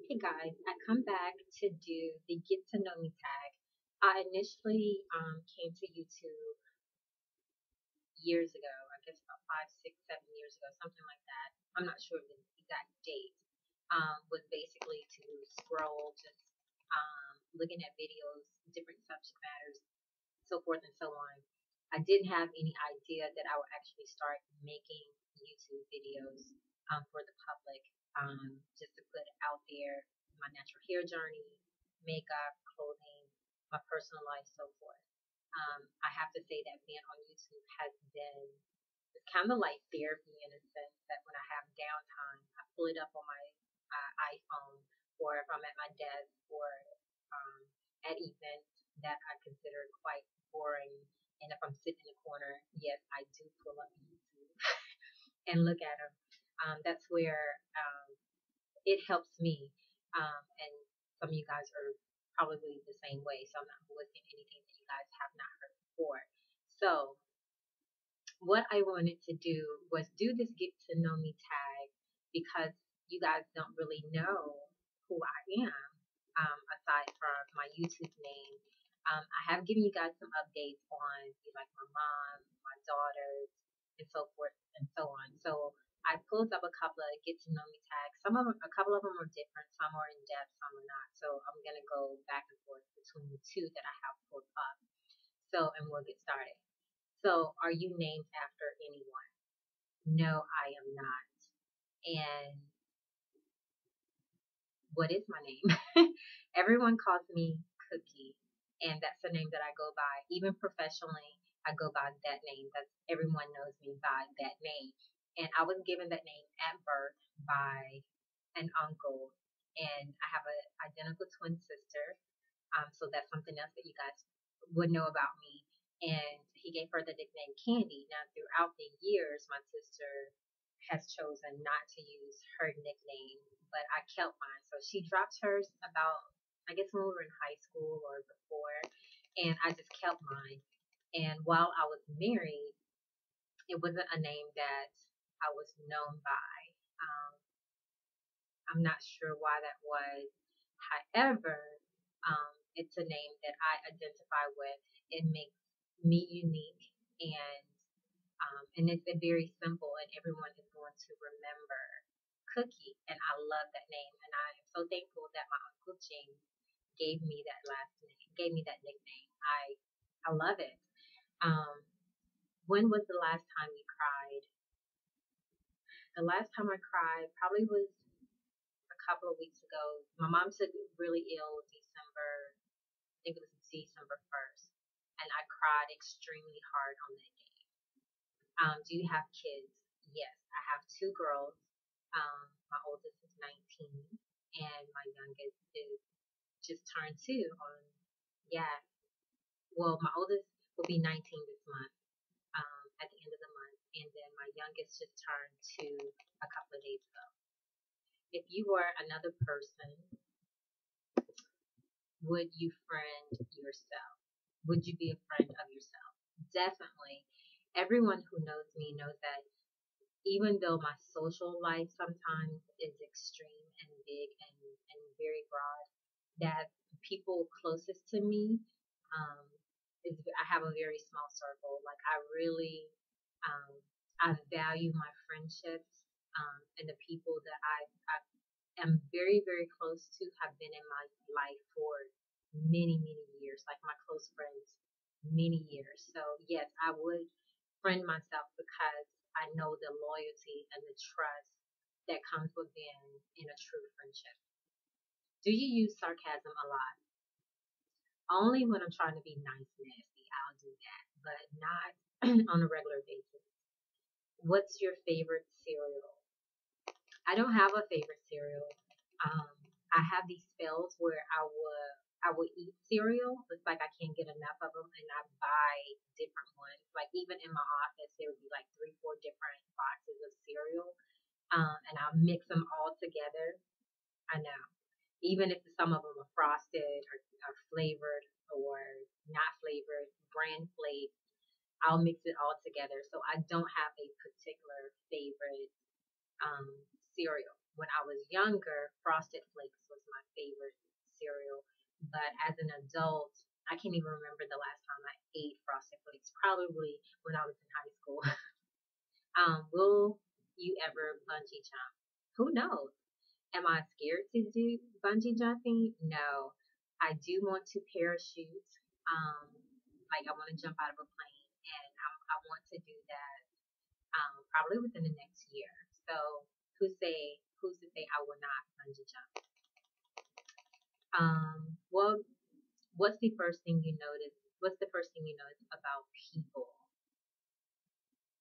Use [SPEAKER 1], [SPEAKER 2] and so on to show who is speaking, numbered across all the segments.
[SPEAKER 1] Hey guys, I come back to do the Get to Know Me tag. I initially came to YouTube years ago, I guess about 5, 6, 7 years ago, something like that. I'm not sure of the exact date. Was basically to scroll, just looking at videos, different subject matters, so forth and so on. I didn't have any idea that I would actually start making YouTube videos for the public, just to put out there my natural hair journey, makeup, clothing, my personal life, so forth. I have to say that being on YouTube has been it's kind of like therapy in a sense that when I have downtime, I pull it up on my iPhone, or if I'm at my desk, or um, at events that I consider quite boring. And if I'm sitting in a corner, yes, I do pull up YouTube and look at them. That's where it helps me. And some of you guys are probably the same way, so I'm not listing anything that you guys have not heard before. So, what I wanted to do was do this get to know me tag because you guys don't really know who I am, aside from my YouTube name. I have given you guys some updates on like my mom, my daughters, and so forth and so on. So I pulled up a couple of get to know me tags. Some of them, a couple of them are different. Some are in depth, some are not. So I'm gonna go back and forth between the two that I have pulled up. So, and we'll get started. So, are you named after anyone? No, I am not. And what is my name? Everyone calls me Cookie, and that's the name that I go by. Even professionally, I go by that name. That's everyone knows me by that name. And I was given that name at birth by an uncle, and I have an identical twin sister. So that's something else that you guys would know about me. And he gave her the nickname Candy. Now, throughout the years, my sister has chosen not to use her nickname, but I kept mine. So she dropped hers about, I guess, when we were in high school or before, and I just kept mine. And while I was married, it wasn't a name that I was known by. Um, I'm not sure why that was. However, it's a name that I identify with. It makes me unique, and it's very simple, and everyone is going to remember Cookie, and I love that name, and I am so thankful that my uncle James gave me that last name, gave me that nickname. I love it. Um, when was the last time you cried? The last time I cried probably was a couple of weeks ago. My mom took really ill December, I think it was December 1st, and I cried extremely hard on that day. Do you have kids? Yes, I have two girls. My oldest is 19, and my youngest is just turned 2 on, yeah, well, my oldest will be 19 this month, at the end of the month, and then my youngest just turned 2 a couple of days ago. If you were another person, would you friend yourself? Would you be a friend of yourself? Definitely. Everyone who knows me knows that even though my social life sometimes is extreme and big and very broad, that people closest to me, um, I have a very small circle. Like I really, um, I value my friendships, and the people that I am very, very close to have been in my life for many, many years, like my close friends, many years. So, yes, I would friend myself because I know the loyalty and the trust that comes with being in a true friendship. Do you use sarcasm a lot? Only when I'm trying to be nice, nasty, I'll do that, but not on a regular basis. What's your favorite cereal? I don't have a favorite cereal. Um, I have these spells where I would eat cereal. It's like I can't get enough of them, and I buy different ones. Like even in my office, there would be like 3, 4 different boxes of cereal, and I'll mix them all together. I know, even if some of them are frosted or flavored or not flavored, brand flaked, I'll mix it all together. So I don't have a particular favorite um, cereal. When I was younger, Frosted Flakes was favorite cereal. But as an adult, I can't even remember the last time I ate Frosted Flakes. Probably when I was in high school. Will you ever bungee jump? Who knows? Am I scared to do bungee jumping? No. I do want to parachute. Um, like I want to jump out of a plane, and I want to do that probably within the next year. So who's to say I will not bungee jump? Well, what's the first thing you notice? What's the first thing you notice about people?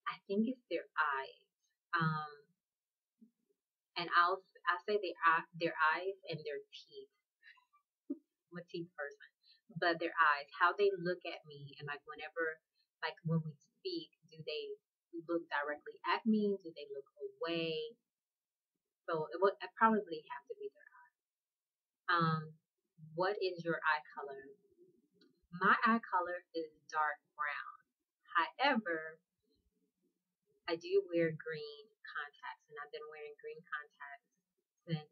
[SPEAKER 1] I think it's their eyes. Um, and I'll say their eyes and their teeth. I'm a teeth person, but their eyes, how they look at me, and like whenever, like when we speak, do they look directly at me? Do they look away? So it would probably have to be their eyes. What is your eye color? My eye color is dark brown. However, I do wear green contacts, and I've been wearing green contacts since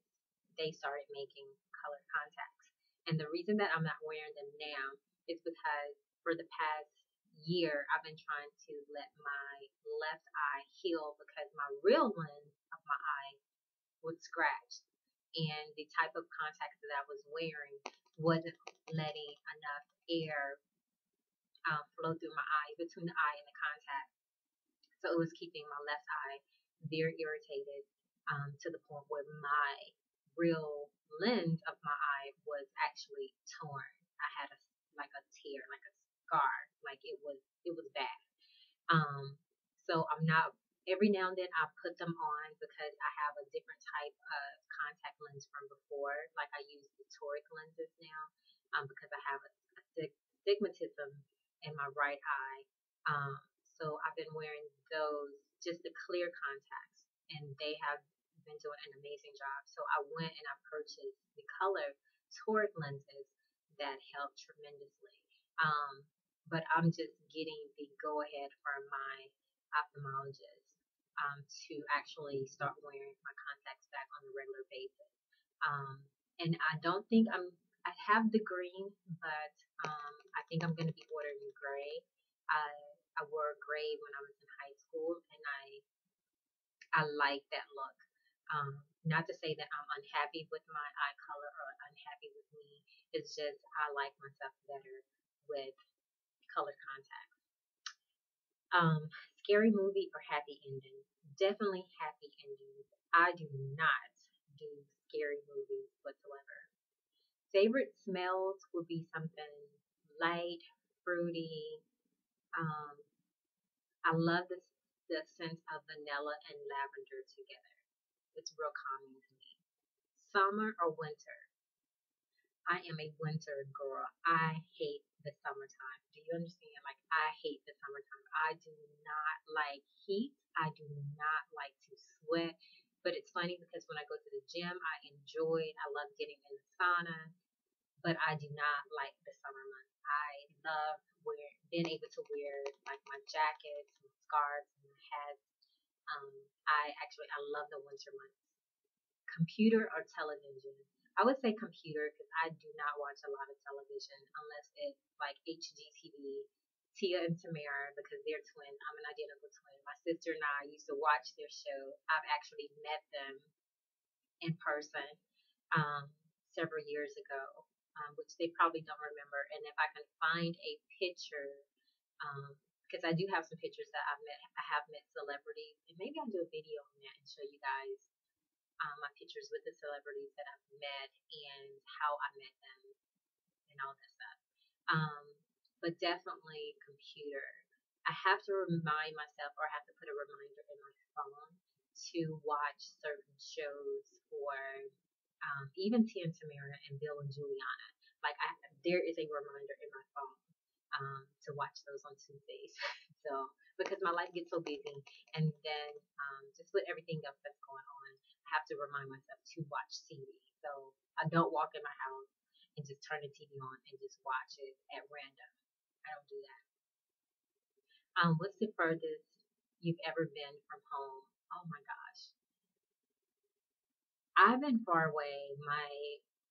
[SPEAKER 1] they started making colored contacts. And the reason that I'm not wearing them now is because for the past year, I've been trying to let my left eye heal because my real lens of my eye was scratched. And the type of contacts that I was wearing wasn't letting enough air flow through my eye, between the eye and the contact. So it was keeping my left eye very irritated to the point where my real lens of my eye was actually torn. I had like a tear, like a scar, like it was bad. Um, so I'm not. Every now and then I put them on because I have a different type of contact lens from before. Like I use the toric lenses now because I have a stigmatism in my right eye. Um, so I've been wearing those, just the clear contacts, and they have been doing an amazing job. So I went and I purchased the color toric lenses that help tremendously. But I'm just getting the go ahead from my ophthalmologist to actually start wearing my contacts back on a regular basis. Um, and I don't think I have the green, but I think I'm going to be ordering gray. I wore gray when I was in high school, and I like that look. Not to say that I'm unhappy with my eye color or unhappy with me. It's just I like myself better with colored contacts. Scary movie or happy ending? Definitely happy endings. I do not do scary movies whatsoever. Favorite smells would be something light, fruity. Um, I love the scent of vanilla and lavender together. It's real calming to me. Summer or winter? I am a winter girl. I hate the summertime. Do you understand? Like, I hate the summertime. I do not like heat. I do not like to sweat. But it's funny because when I go to the gym, I enjoy it. I love getting in the sauna. But I do not like the summer months. I love being able to wear like my jackets, my scarves, and my hats. Um, I love the winter months. Computer or television? I would say computer because I do not watch a lot of television unless it's like HGTV, Tia and Tamara because they're twins. I'm an identical twin. My sister and I used to watch their show. I've actually met them in person um, several years ago, which they probably don't remember. And if I can find a picture, because I do have some pictures that I have met celebrities, and maybe I'll do a video on that and show you guys my pictures with the celebrities that I've met and how I met them and all that stuff. Um, but definitely computer. I have to remind myself, or I have to put a reminder in my phone to watch certain shows or even Tia and Tamara and Bill and Juliana. Like there is a reminder in my phone to watch those on Tuesdays. So because my life gets so busy, and then just with everything else that's going on, I have to remind myself to watch TV. So I don't walk in my house and just turn the TV on and just watch it at random. I don't do that. What's the furthest you've ever been from home? Oh my gosh, I've been far away. My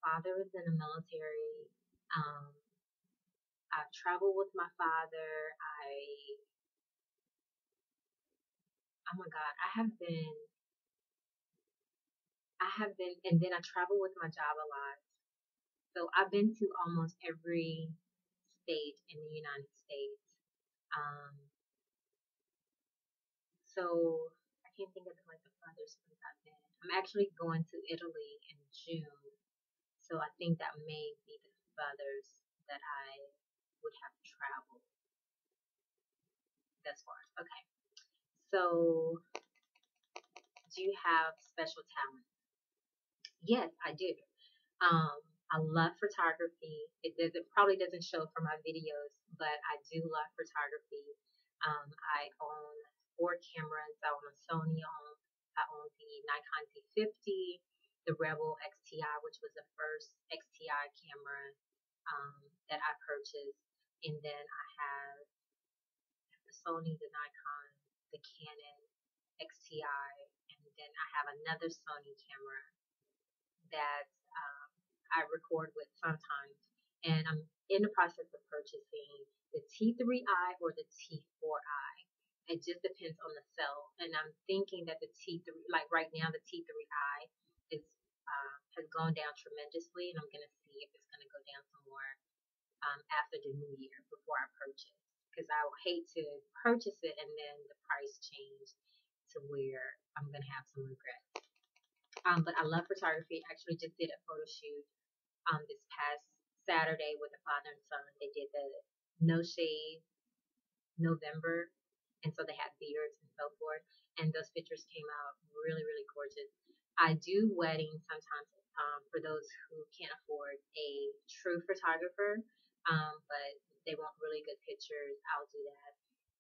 [SPEAKER 1] father was in the military. Um, I've traveled with my father. Oh my God, and then I travel with my job a lot. So I've been to almost every state in the United States. Um, so I can't think of like the farthest place I've been. I'm actually going to Italy in June, so I think that may be the farthest that I would have traveled thus far. Okay, so do you have special talent? Yes, I do. Um, I love photography. It doesn't probably doesn't show from my videos, but I do love photography. I own 4 cameras. I own a Sony. I own the Nikon D50, the Rebel XTI, which was the first XTI camera that I purchased, and then I have the Sony, the Nikon, the Canon XTI, and then I have another Sony camera that I record with sometimes, and I'm in the process of purchasing the T3i or the T4i. It just depends on the cell, and I'm thinking that the T3, like right now, the T3i is has gone down tremendously, and I'm gonna see if it's gonna go down some more after the new year before I purchase, because I would hate to purchase it and then the price change to where I'm gonna have some regret. But I love photography. I actually just did a photo shoot this past Saturday with the father and son. They did the no shave November, and so they had beards and so forth. And those pictures came out really, really gorgeous. I do weddings sometimes for those who can't afford a true photographer, but they want really good pictures. I'll do that.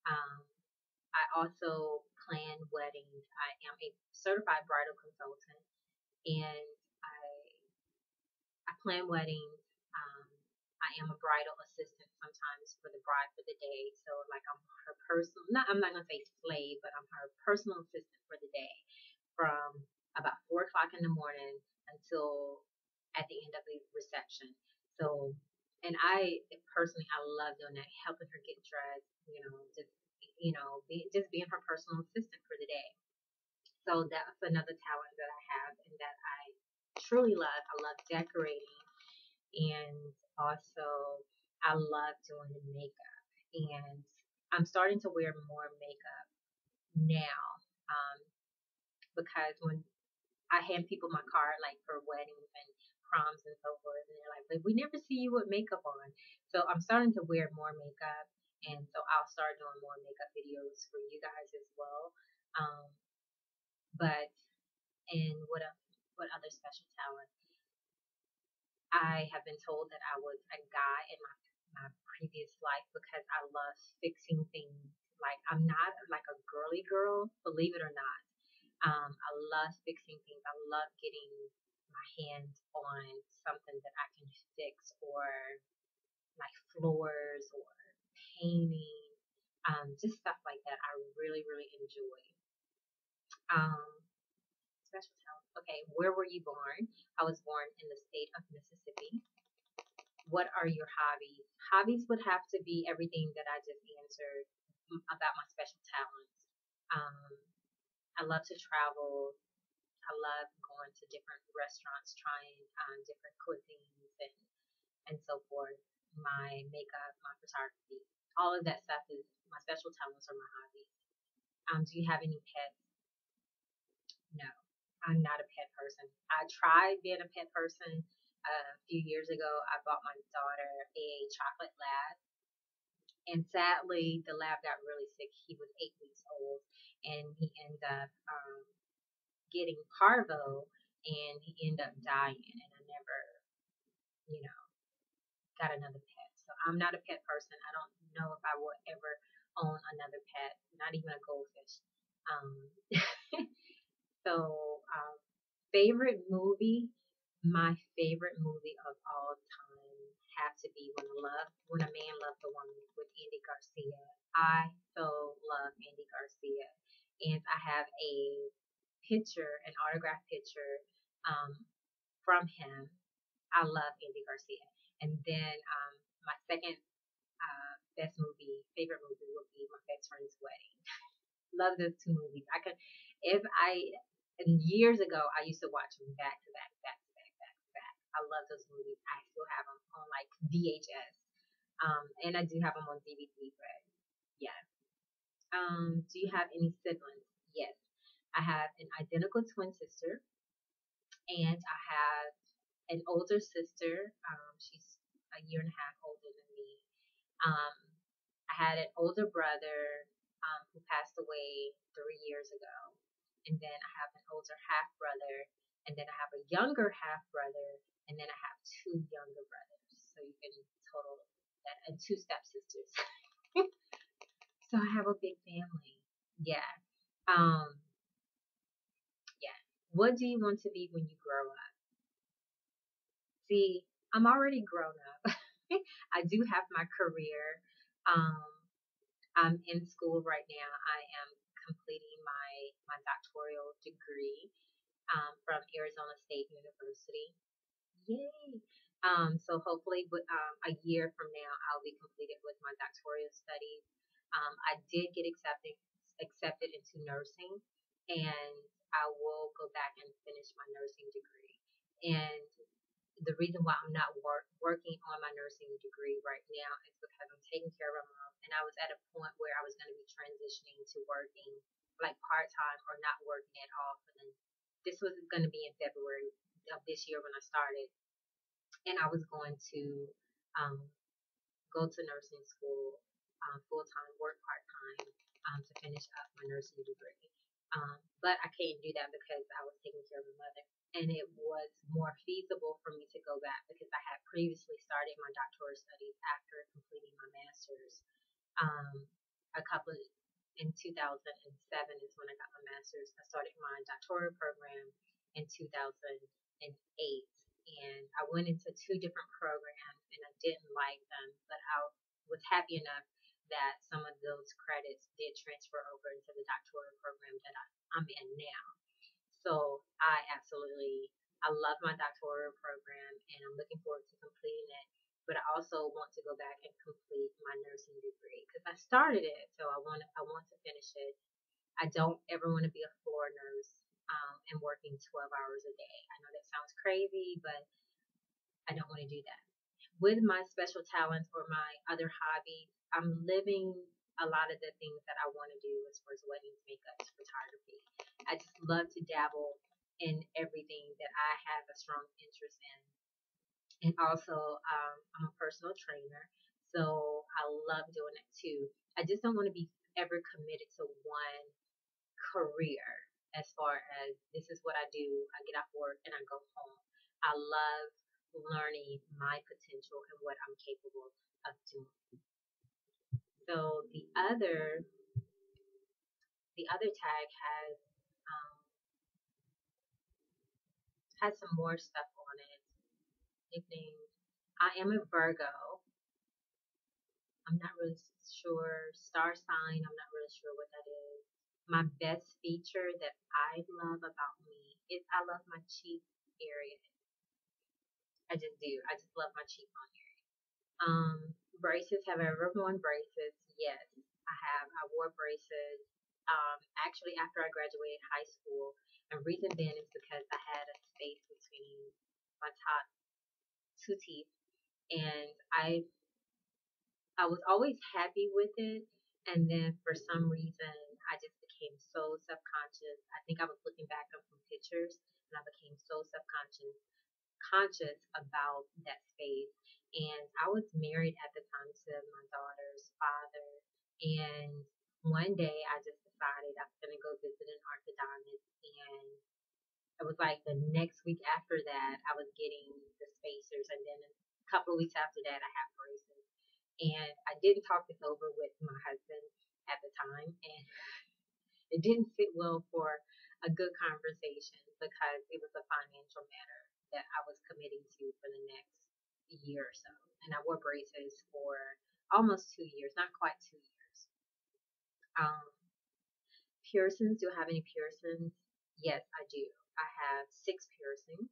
[SPEAKER 1] Um, I also plan weddings. I am a certified bridal consultant, and I I plan weddings. Um, I am a bridal assistant sometimes for the bride for the day. So like I'm her personal, not I'm not gonna say slave, but I'm her personal assistant for the day from about 4 o'clock in the morning until at the end of the reception. So, and I personally I love doing that, helping her get dressed. Just being her personal assistant for the day. So that's another talent that I have and that I truly love. I love decorating, and also I love doing the makeup. And I'm starting to wear more makeup now because when I hand people my card, like for weddings and proms and so forth, and they're like, "But we never see you with makeup on." So I'm starting to wear more makeup, and so I'll start doing more makeup videos for you guys as well. Um, but and what other special talent? I have been told that I was a guy in my previous life because I love fixing things. Like I'm not like a girly girl, believe it or not. I love fixing things. I love getting my hands on something that I can fix, or like floors or painting, just stuff like that. I really, really enjoy. Um, Special talent. Okay, where were you born? I was born in the state of Mississippi. What are your hobbies? Hobbies would have to be everything that I just answered about my special talents. Um, I love to travel. I love going to different restaurants, trying different cuisines and so forth. My makeup, my photography, all of that stuff is my special talents or my hobbies. Do you have any pets? No, I'm not a pet person. I tried being a pet person a few years ago. I bought my daughter a chocolate lab, and sadly, the lab got really sick. He was 8 weeks old, and he ended up getting parvo, and he ended up dying. And I never, you know, got another pet. So I'm not a pet person. I don't know if I will ever own another pet, not even a goldfish. Um, so, favorite movie, my favorite movie of all time have to be When a Man Loves a Woman with Andy Garcia. I so love Andy Garcia, and I have an autographed picture um, from him. I love Andy Garcia. And then my second favorite movie would be My Best Friend's Wedding. Love those two movies. I could, if I, and years ago, I used to watch them back to back, back to back, back to back. I love those movies. I still have them on like VHS. And I do have them on DVD, but yeah. Do you have any siblings? Yes. I have an identical twin sister, and I have an older sister. She's a year and a half older than me. Um, I had an older brother who passed away 3 years ago, and then I have an older half brother, and then I have a younger half brother, and then I have two younger brothers. So you can total that, and two stepsisters. So I have a big family. Yeah. Um, yeah. What do you want to be when you grow up? See, I'm already grown up. I do have my career. Um, I'm in school right now. I am completing my doctoral degree from Arizona State University. Yay! So hopefully, a year from now, I'll be completed with my doctoral studies. I did get accepted into nursing, and I will go back and finish my nursing degree. And the reason why I'm not working on my nursing degree right now is because I'm taking care of my mom, and I was at a point where I was going to be transitioning to working like part time or not working at all. And then this was going to be in February of this year when I started, and I was going to um, go to nursing school full time, work part time to finish up my nursing degree. But I can't do that because I was taking care of my mother. And it was more feasible for me to go back because I had previously started my doctoral studies after completing my master's. Um, a couple in 2007 is when I got my master's. I started my doctoral program in 2008, and I went into two different programs, and I didn't like them, but I was happy enough that some of those credits did transfer over into the doctoral program that I'm in now. So I love my doctoral program, and I'm looking forward to completing it. But I also want to go back and complete my nursing degree because I started it, so I want to finish it. I don't ever want to be a floor nurse and working 12 hours a day. I know that sounds crazy, but I don't want to do that. With my special talents or my other hobbies, I'm living a lot of the things that I want to do as far as weddings, makeups, photography. I just love to dabble in everything that I have a strong interest in. And also, I'm a personal trainer, so I love doing it too. I just don't want to be ever committed to one career as far as this is what I do. I get off work and I go home. I love learning my potential and what I'm capable of doing. So the other tag has some more stuff on it. Nicknames. I am a Virgo. I'm not really sure. Star sign. I'm not really sure what that is. My best feature that I love about me is I love my cheek area. I just do. I just love my cheekbone area. Braces. Have I ever worn braces? Yes, I have. I wore braces. Actually, after I graduated high school, and reason being is because I had a space between my top two teeth, and I was always happy with it, and then for some reason I just became so subconscious. I think I was looking back on some pictures, and I became so conscious about that space. And I was married at the time to my daughter's father, and one day I just decided I was gonna go visit an orthodontist, and it was like the next week after that I was getting the spacers, and then a couple of weeks after that I had braces. And I didn't talk this over with my husband at the time, and it didn't sit well for a good conversation because it was a financial matter that I was committing to for the next year or so. And I wore braces for almost 2 years, not quite 2 years. Um, Piercings, do I have any piercings? Yes, I do. I have 6 piercings.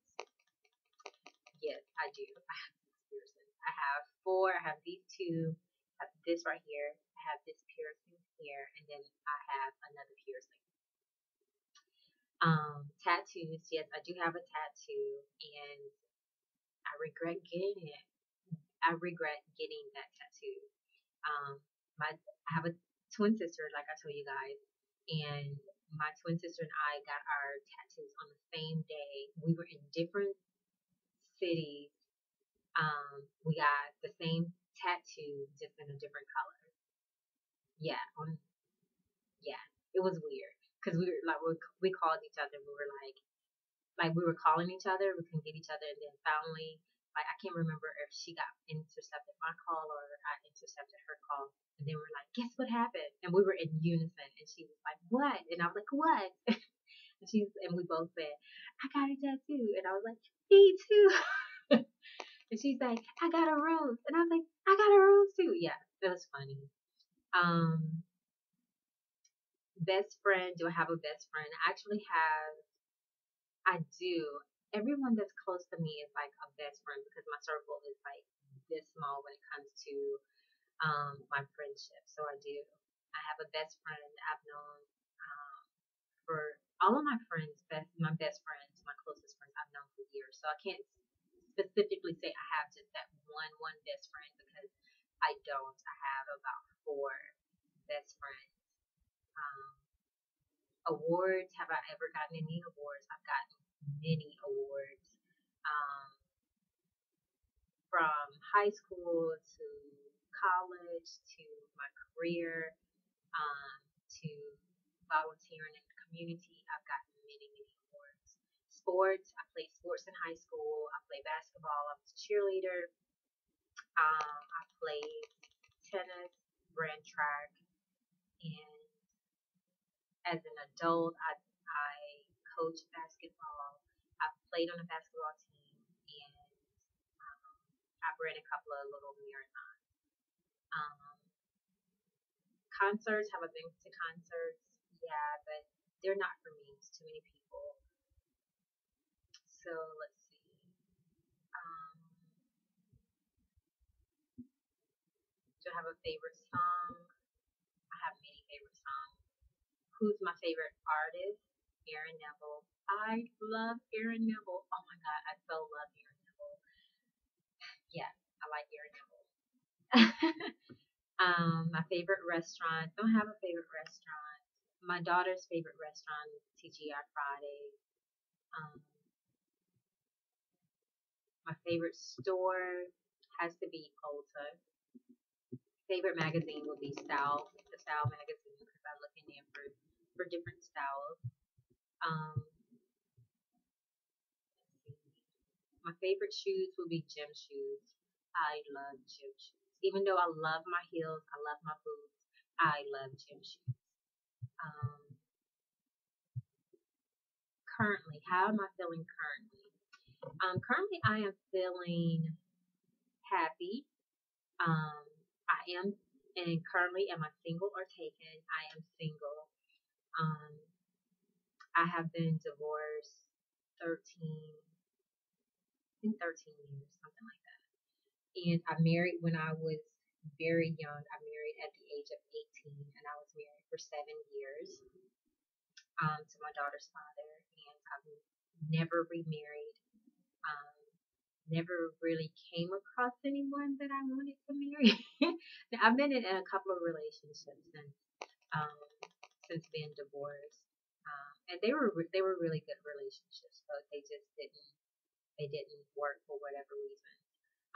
[SPEAKER 1] Yes, I do. I have 6 piercings. I have four. I have these two. I have this right here. I have this piercing here, and then I have another piercing. Tattoos. Yes, I do have a tattoo, and I regret getting it. I regret getting that tattoo. I have a twin sister, like I told you guys, and my twin sister and I got our tattoos on the same day. We were in different cities. We got the same tattoo, just in a different color. Yeah, yeah, it was weird because we were like we called each other. We were like we were calling each other. We couldn't get each other, and then finally, like I can't remember if she got intercepted my call or I intercepted her call. And then we're like, guess what happened? And we were in unison, and she was like, what? And I was like, what? And we both said, I got a tattoo, and I was like, me too. And she's like, I got a rose, and I was like, I got a rose too. Yeah, it was funny. Um, Best friend? Do I have a best friend? I do. Everyone that's close to me is like a best friend because my circle is like this small when it comes to my friendship. So I do. I have a best friend I've known um, for all of my friends. My best friends, my closest friends I've known for years. So I can't specifically say I have just that one best friend because I don't. I have about four best friends. Um, Awards? Have I ever gotten any awards? I've gotten many awards. Um, from high school to college to my career to volunteering in the community. I've gotten many awards. Sports, I played sports in high school. I played basketball. I was a cheerleader. I played tennis, ran track, and as an adult, I coached basketball. I played on a basketball team, and um, I've ran a couple of little marathons. Um, Concerts, have I been to concerts? Yeah, but they're not for me. It's too many people. So let's see. Um, do I have a favorite song? I have many favorite songs. Who's my favorite artist? Aaron Neville. I love Aaron Neville. Oh my god, I so love Aaron Neville. Yeah, I like Aaron Neville. My favorite restaurant. Don't have a favorite restaurant. My daughter's favorite restaurant is TGI Fridays. Um, my favorite store has to be Ulta. Favorite magazine will be Style, the Style magazine, because I look in there for different styles. Um, my favorite shoes will be gym shoes. I love gym shoes. Even though I love my heels, I love my boots, I love gym shoes. Um, Currently, how am I feeling currently? Currently, I am feeling happy. Um, I am, and currently, am I single or taken? I am single. Um, I have been divorced 13, I think 13 years, something like that. And I married when I was very young. I married at the age of 18, and I was married for 7 years to my daughter's father. And I've never remarried. Um, Never really came across anyone that I wanted to marry. I've been in a couple of relationships um, since being divorced, and they were really good relationships, but they didn't work for whatever reason.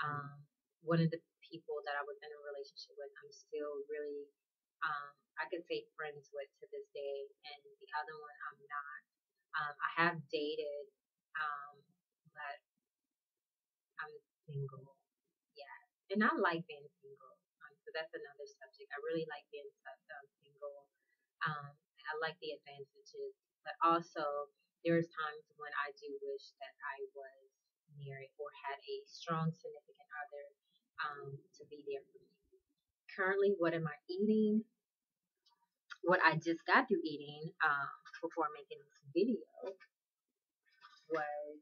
[SPEAKER 1] Um, One of the people that I was in a relationship with, I'm still really, I could say friends with to this day, and the other one I'm not. I have dated, but I'm single. Yeah, and I like being single. So that's another subject. I really like being single. I like the advantages, but also there's times when I do wish that I was married or had a strong significant other to be there for me. Currently, what am I eating? What I just got through eating before making this video was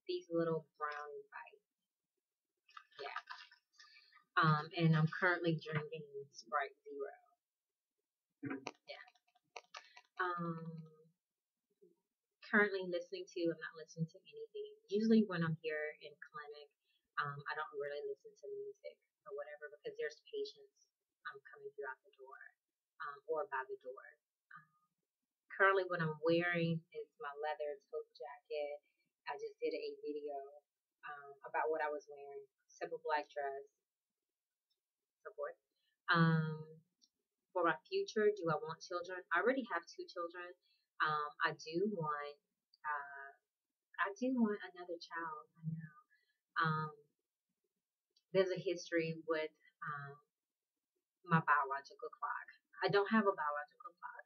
[SPEAKER 1] these little brownie bites. Yeah. And I'm currently drinking Sprite Zero. Yeah. Um, Currently listening to, I'm not listening to anything. Usually when I'm here in clinic, I don't really listen to music or whatever because there's patients coming throughout the door or by the door. Um, Currently, what I'm wearing is my leather tote jacket. I just did a video about what I was wearing. Simple black dress, so forth. Um, for my future, do I want children? I already have two children. I do want. I do want another child. I know. Um, there's a history with um, my biological clock. I don't have a biological clock.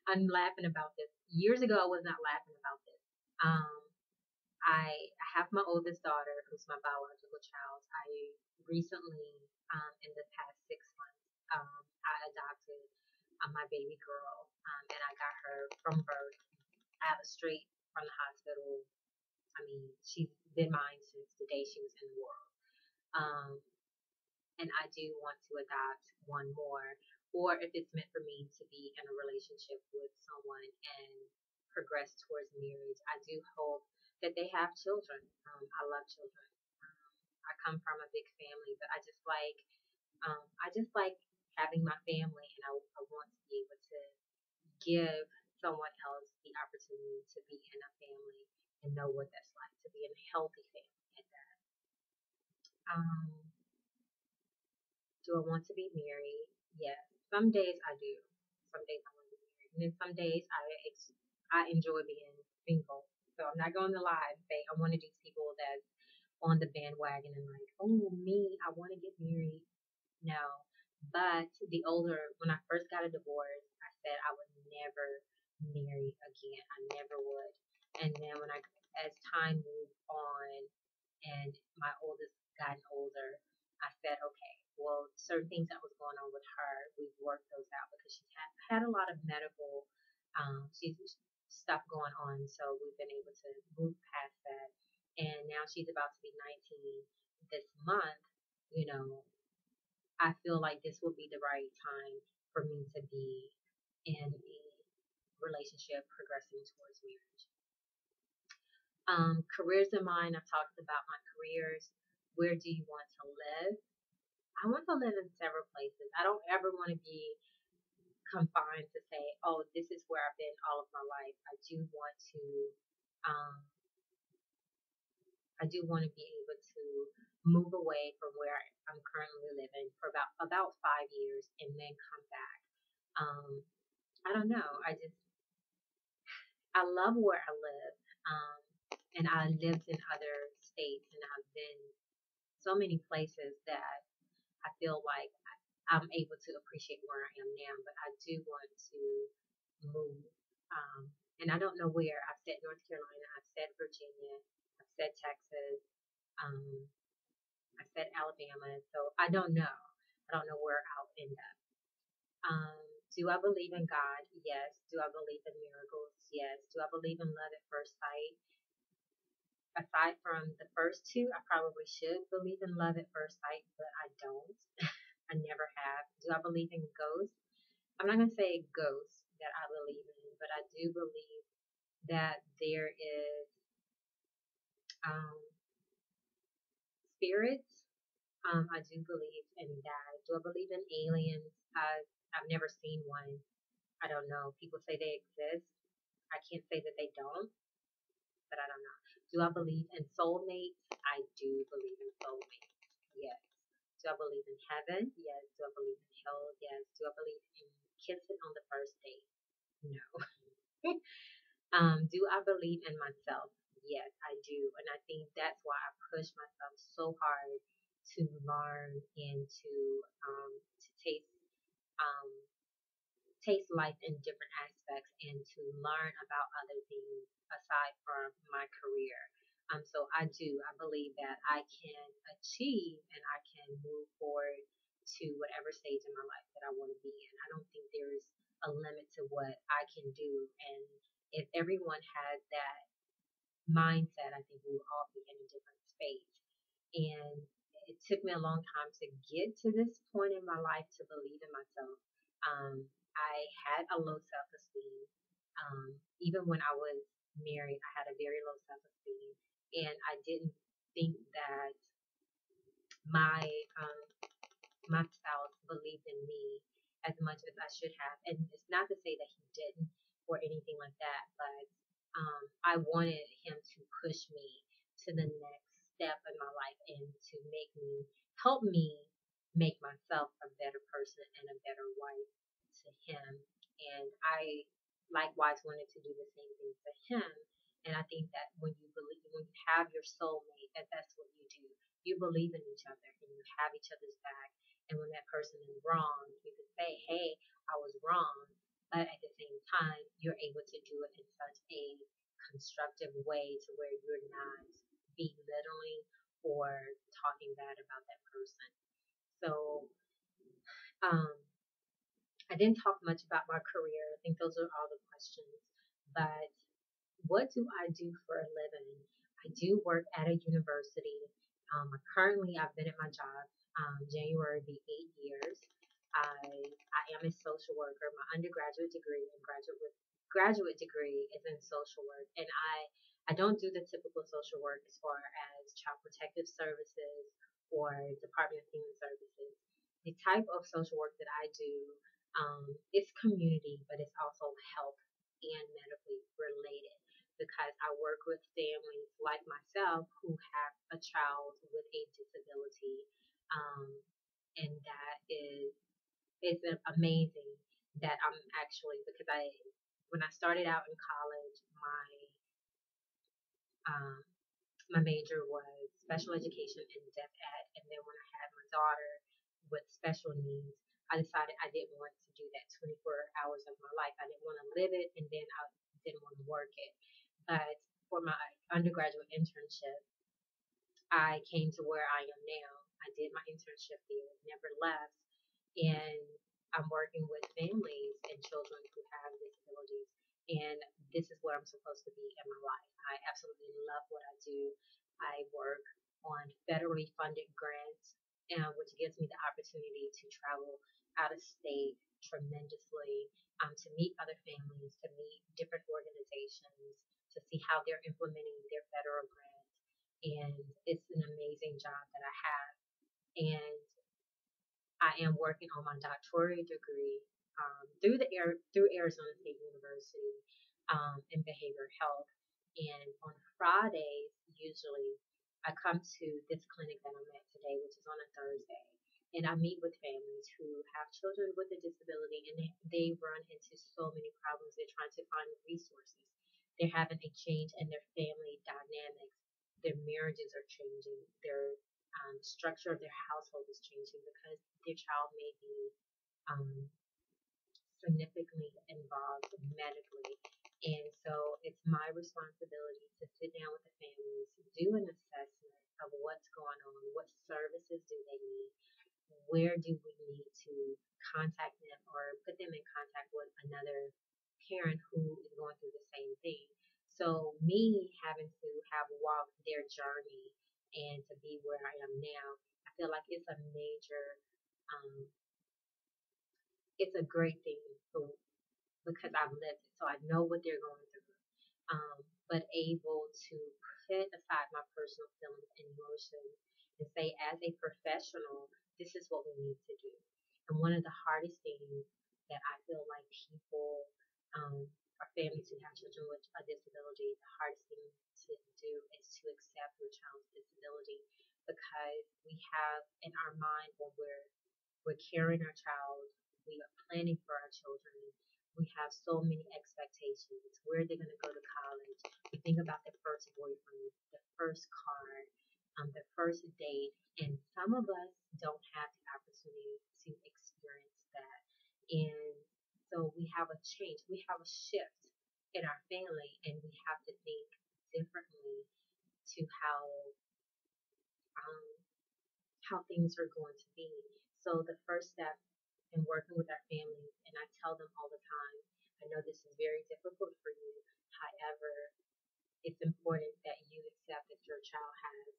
[SPEAKER 1] I'm laughing about this. Years ago, I was not laughing about this. Um, I have my oldest daughter, who's my biological child. I recently, in the past 6 months, I adopted my baby girl, and I got her from birth, out straight from the hospital. I mean, she's been mine since the day she was in the world. Um, and I do want to adopt one more, or if it's meant for me to be in a relationship with someone and progress towards marriage, I do hope that they have children. I love children. Um, I come from a big family, but I just like having my family, and I want to be able to give someone else the opportunity to be in a family and know what that's like to be in a healthy family at that. Um, Do I want to be married? Yes. Some days I do. Some days I want to be married. And then some days I enjoy being single. So I'm not going to lie and say I'm one of these people that's on the bandwagon and like, oh me, I want to get married. No. But when I first got a divorce, I said I would never marry again. I never would. And then as time moved on, and my oldest gotten older, I said, okay, well, certain things that was going on with her, we've worked those out because she had a lot of medical, she's stuff going on, so we've been able to move past that. And now she's about to be 19 this month. You know, I feel like this will be the right time for me to be in a relationship progressing towards marriage. Careers in mind, I've talked about my careers. Where do you want to live? I want to live in several places. I don't ever want to be confined to say, oh, this is where I've been all of my life. Um, I do want to be able to move away from where I'm currently living for about 5 years and then come back. Um, I don't know. I love where I live. And I lived in other states, and I've been so many places that I feel like I'm able to appreciate where I am now, but I do want to move. And I don't know where. I've said North Carolina, I've said Virginia, I've said Texas, um, I've said Alabama, so I don't know. I don't know where I'll end up. Do I believe in God? Yes. Do I believe in miracles? Yes. Do I believe in love at first sight? Aside from the first two, I probably should believe in love at first sight, but I don't. I never have. Do I believe in ghosts? I'm not going to say ghosts that I believe in, but I do believe that there is um, spirits. I do believe in that. Do I believe in aliens? I've never seen one. I don't know. People say they exist. I can't say that they don't, but I don't know. Do I believe in soulmates? I do believe in soulmates. Yes. Do I believe in heaven? Yes. Do I believe in hell? Yes. Do I believe in kissing on the first date? No. Do I believe in myself? Yes, I do. And I think that's why I push myself so hard to learn and to um, taste life in different aspects and to learn about other things aside from my career. So I believe that I can achieve and I can move forward to whatever stage in my life that I want to be in. I don't think there's a limit to what I can do. And if everyone has that mindset, I think we would all be in a different space. And it took me a long time to get to this point in my life to believe in myself. I had a low self esteem. Even when I was married, I had a very low self esteem. And I didn't think that my um, my spouse believed in me as much as I should have. And it's not to say that he didn't or anything like that, but I wanted him to push me to the next step in my life and to help me make myself a better person and a better wife to him. And I likewise wanted to do the same thing to him. And I think that when you have your soulmate, that's what you do. You believe in each other and you have each other's back. And when that person is wrong, you can say, hey, I was wrong. But at the same time, you're able to do it in such a constructive way to where you're not belittling or talking bad about that person. So, um, I didn't talk much about my career. I think those are all the questions. But what do I do for a living? I do work at a university. Currently, I've been at my job. January will be 8 years. I am a social worker. My undergraduate degree and graduate degree is in social work, and I don't do the typical social work as far as child protective services or Department of Human Services. The type of social work that I do is community, but it's also health and medically related because I work with families like myself who have a child with a disability, um, and that is it's amazing that I'm actually because I when I started out in college, um, my major was special education and deaf ed, and then when I had my daughter with special needs, I decided I didn't want to do that 24 hours of my life. I didn't want to live it, and then I didn't want to work it. But for my undergraduate internship, I came to where I am now. I did my internship there, never left, and I'm working with families and children who have disabilities. And this is where I'm supposed to be in my life. I absolutely love what I do. I work on federally funded grants, which gives me the opportunity to travel out of state tremendously, to meet other families, to meet different organizations, to see how they're implementing their federal grants. And it's an amazing job that I have. And I am working on my doctoral degree through Arizona State University in behavioral health. And on Fridays, usually, I come to this clinic that I'm at today, which is on a Thursday. And I meet with families who have children with a disability, and they run into so many problems. They're trying to find resources. They're having a change in their family dynamics. Their marriages are changing. Their structure of their household is changing because their child may be um, significantly involved medically. And so it's my responsibility to sit down with the families, do an assessment of what's going on, what services do they need, where do we need to contact them or put them in contact with another parent who is going through the same thing. So me having to have walked their journey and to be where I am now, I feel like um, it's a great thing because I've lived it, so I know what they're going through. But able to put aside my personal feelings and emotions and say, as a professional, this is what we need to do. And one of the hardest things that I feel like people or families who have children with a disability, the hardest thing to do is to accept your child's disability because we have in our mind when we're carrying our child, we are planning for our children. We have so many expectations. Where they're going to go to college. We think about the first boyfriend, the first car, the first date, and some of us don't have the opportunity to experience that. And so we have a change, we have a shift in our family, and we have to think differently to um, how things are going to be. So the first step in working with our families, and I tell them all the time, I know this is very difficult for you. However, it's important that you accept that your child has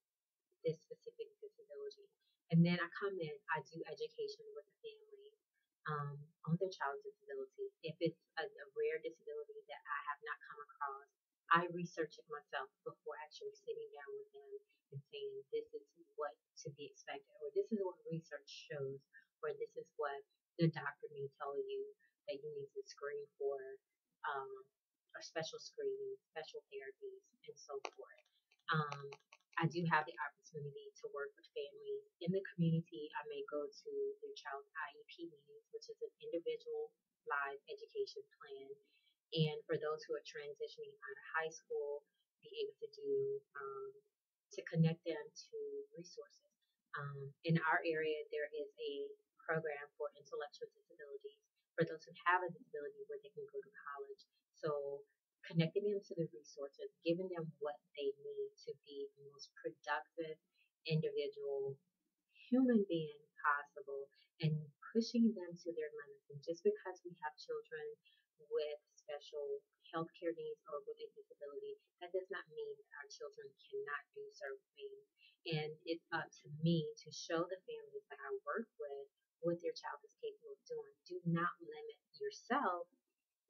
[SPEAKER 1] this specific disability. And then I come in, I do education with the family on their child's disability. If it's a rare disability that I have not come across, I research it myself before actually sitting down with them and saying, this is what to be expected, or this is what research shows, or this is what the doctor may tell you that you need to screen for, um, or special screening, special therapies, and so forth. Um, I do have the opportunity to work with families in the community. I may go to their child's IEP meetings, which is an individualized education plan. And for those who are transitioning out of high school, be able to do to connect them to resources. In our area, there is a program for intellectual disabilities for those who have a disability where they can go to college. So connecting them to the resources, giving them what they need to be the most productive individual human being possible, and pushing them to their limits. And just because we have children with special healthcare needs or with a disability, that does not mean that our children cannot do certain things. And it's up to me to show the families that I work with what their child is capable of doing. Do not limit yourself,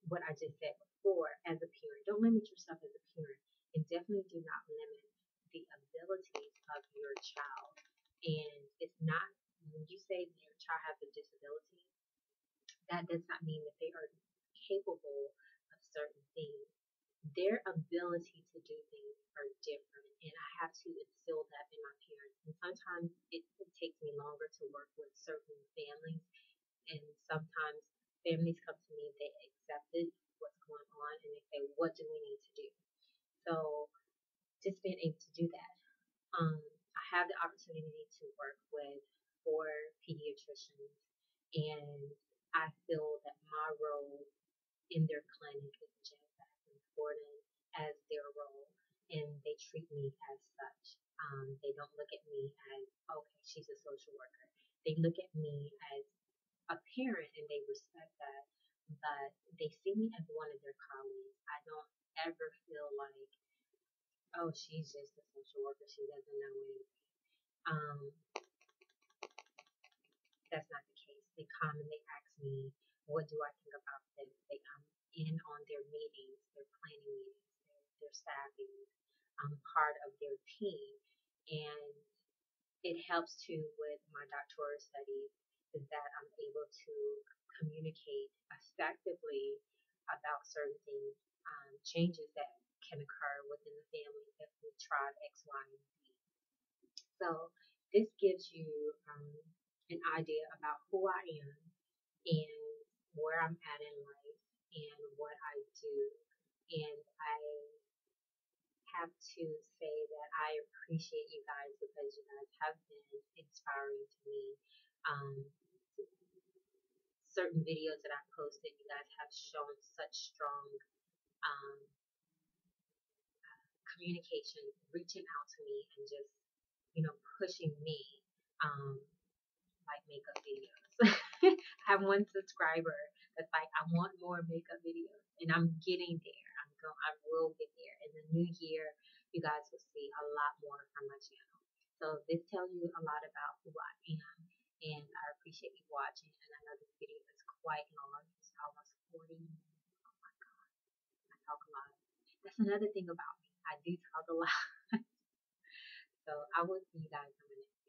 [SPEAKER 1] what I just said before, as a parent. Don't limit yourself as a parent, and definitely do not limit the abilities of your child. And it's not, when you say your child has a disability, that does not mean that they are capable of certain things. Their ability to do things are different, and I have to instill that in my parents. And sometimes it takes me longer to work with certain families, and sometimes families come to me, they accepted what's going on, and they say, what do we need to do? So just being able to do that. I have the opportunity to work with 4 pediatricians, and I feel that my role in their clinic is just as important as their role, and they treat me as such. They don't look at me as, okay, she's a social worker. They look at me as a parent, and they respect that, but they see me as one of their colleagues. I don't ever feel like, oh, she's just a social worker, she doesn't know anything. Um, that's not the case. They come and they ask me, what do I think about this? They come in on their meetings, their planning meetings, their staffing. I'm part of their team, and it helps too with my doctoral studies, is that I'm able to communicate effectively about certain things, changes that can occur within the family if we tried X, Y, and Z. So this gives you an idea about who I am and where I'm at in life and what I do. And I have to say that I appreciate you guys because you guys have been inspiring to me. Um, Certain videos that I've posted, you guys have shown such strong um, communication, reaching out to me and just, pushing me, um, like makeup videos. I have one subscriber that's like, I want more makeup videos, and I'm getting there. I will get there. In the new year, you guys will see a lot more from my channel. So this tells you a lot about who I am, and I appreciate you watching. And I know this video is quite long. It's almost 40 minutes. Oh my God, I talk a lot. That's another thing about me. I do talk a lot. So I will see you guys in the next